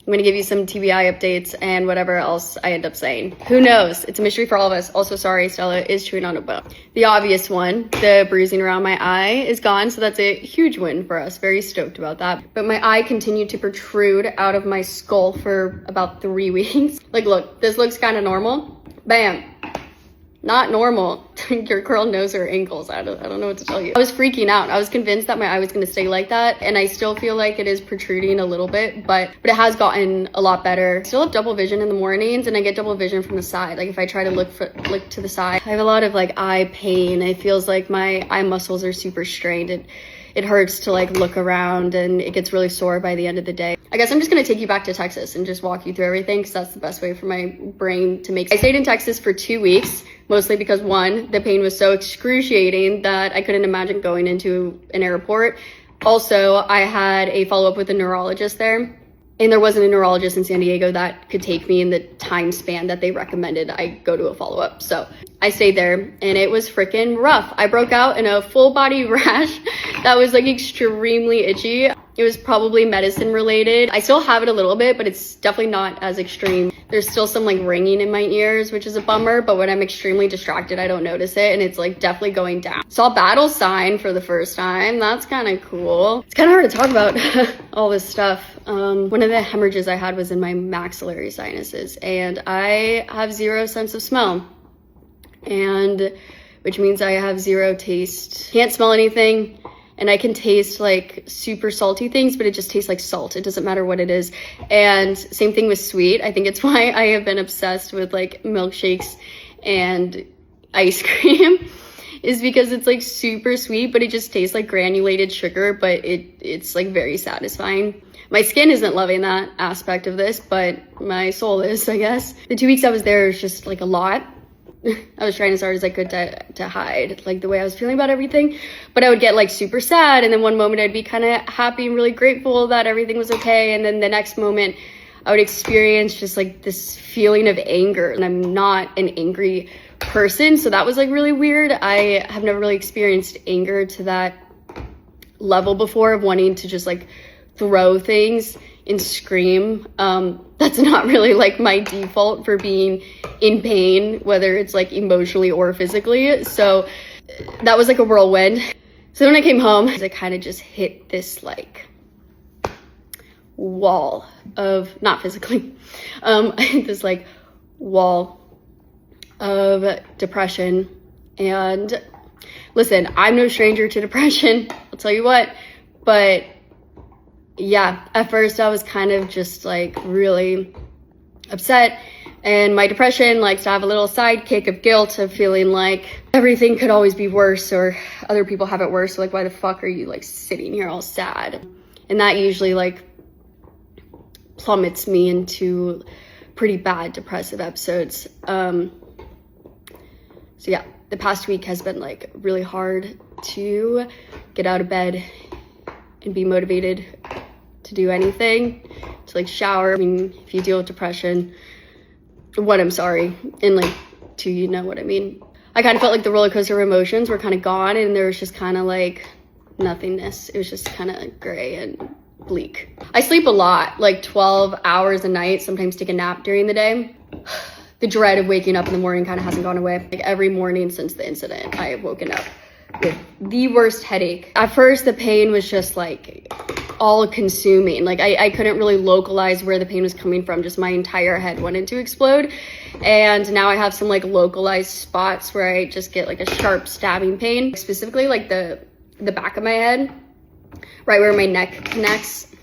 I'm gonna give you some TBI updates and whatever else I end up saying. Who knows? It's a mystery for all of us. Also, sorry, Stella is chewing on a bone. The obvious one, the bruising around my eye is gone, so that's a huge win for us. Very stoked about that. But my eye continued to protrude out of my skull for about 3 weeks. Like, look, this looks kind of normal. Bam. Not normal. Your girl knows her ankles. I don't know what to tell you. I was freaking out. I was convinced that my eye was gonna stay like that, and I still feel like it is protruding a little bit, but it has gotten a lot better. I still have double vision in the mornings, and I get double vision from the side. Like if I try to look to the side, I have a lot of like eye pain. It feels like my eye muscles are super strained. It hurts to like look around, and it gets really sore by the end of the day. I guess I'm just gonna take you back to Texas and just walk you through everything, because that's the best way for my brain to make. I stayed in Texas for 2 weeks, mostly because one, the pain was so excruciating that I couldn't imagine going into an airport. Also, I had a follow-up with a neurologist there, and there wasn't a neurologist in San Diego that could take me in the time span that they recommended I go to a follow-up. So I stayed there, and it was freaking rough. I broke out in a full body rash that was like extremely itchy. It was probably medicine related. I still have it a little bit, but it's definitely not as extreme. There's still some like ringing in my ears, which is a bummer, but when I'm extremely distracted, I don't notice it, and it's like definitely going down. Saw battle sign for the first time. That's kind of cool. It's kind of hard to talk about all this stuff. One of the hemorrhages I had was in my maxillary sinuses, and I have zero sense of smell, and which means I have zero taste. Can't smell anything. And I can taste like super salty things, but it just tastes like salt. It doesn't matter what it is. And same thing with sweet. I think it's why I have been obsessed with like milkshakes and ice cream is because it's like super sweet, but it just tastes like granulated sugar, but it's like very satisfying. My skin isn't loving that aspect of this, but my soul is, I guess. The 2 weeks I was there was just like a lot. I was trying as hard as I could to hide like the way I was feeling about everything, but I would get like super sad, and then one moment I'd be kind of happy and really grateful that everything was okay, and then the next moment I would experience just like this feeling of anger, and I'm not an angry person, so that was like really weird. I have never really experienced anger to that level before, of wanting to just like throw things and scream. That's not really like my default for being in pain, whether it's like emotionally or physically. So that was like a whirlwind. So when I came home, I kind of just hit this like wall of, not physically, I hit this like wall of depression. And listen, I'm no stranger to depression, I'll tell you what, but yeah, at first I was kind of just like really upset, and my depression likes to have a little sidekick of guilt, of feeling like everything could always be worse, or other people have it worse, so like why the fuck are you like sitting here all sad? And that usually like plummets me into pretty bad depressive episodes. So yeah, the past week has been like really hard to get out of bed and be motivated to do anything, to like shower. I mean, if you deal with depression, I'm sorry, and like, you know what I mean. I kind of felt like the roller coaster of emotions were kind of gone, and there was just kind of like nothingness. It was just kind of gray and bleak. I sleep a lot, like 12 hours a night, sometimes take a nap during the day. The dread of waking up in the morning kind of hasn't gone away. Like every morning since the incident, I have woken up with the worst headache. At first, the pain was just like all consuming. Like I couldn't really localize where the pain was coming from. Just my entire head wanted to explode. And now I have some like localized spots where I just get like a sharp stabbing pain, specifically like the back of my head, right where my neck connects,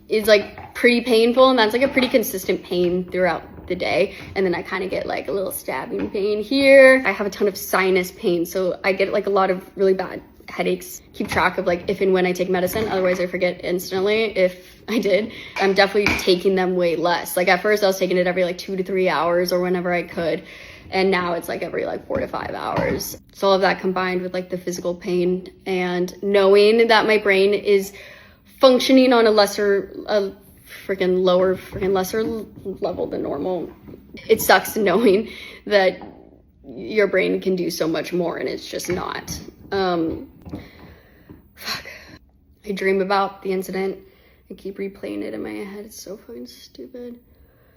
is like pretty painful. And that's like a pretty consistent pain throughout the day. And then I kind of get like a little stabbing pain here. I have a ton of sinus pain, so I get like a lot of really bad headaches. Keep track of like if and when I take medicine, otherwise I forget instantly if I did. I'm definitely taking them way less. Like at first I was taking it every like 2 to 3 hours or whenever I could, and now it's like every like 4 to 5 hours. So all of that combined with like the physical pain and knowing that my brain is functioning on a lesser level than normal. It sucks knowing that your brain can do so much more and it's just not. I dream about the incident I keep replaying it in my head. It's so fucking stupid.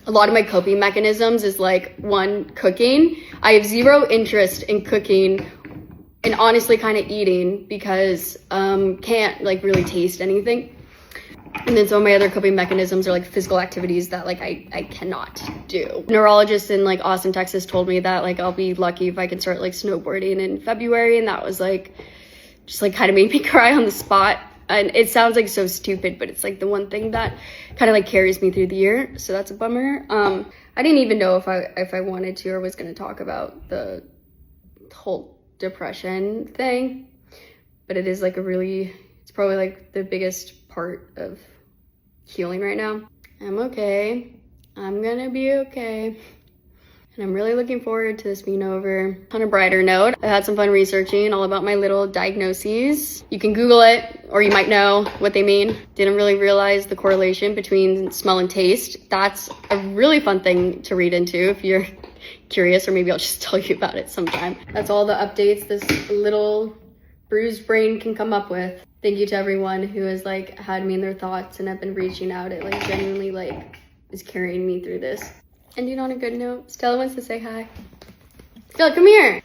A lot of my coping mechanisms is like, one, cooking. I have zero interest in cooking and honestly kind of eating because can't like really taste anything. And then some of my other coping mechanisms are like physical activities that like I cannot do. Neurologist in like Austin, Texas told me that like I'll be lucky if I can start like snowboarding in February, and that was like just like kind of made me cry on the spot. And it sounds like so stupid, but it's like the one thing that kind of like carries me through the year. So that's a bummer. I didn't even know if I wanted to or was going to talk about the whole depression thing, but it is like it's probably like the biggest part of healing right now. I'm okay. I'm gonna be okay. And I'm really looking forward to this being over. On a brighter note, I had some fun researching all about my little diagnoses. You can Google it, or you might know what they mean. Didn't really realize the correlation between smell and taste. That's a really fun thing to read into if you're curious, or maybe I'll just tell you about it sometime. That's all the updates this little bruised brain can come up with. Thank you to everyone who has like had me in their thoughts and have been reaching out. It like genuinely like is carrying me through this. Ending on a good note, Stella wants to say hi. Stella, come here.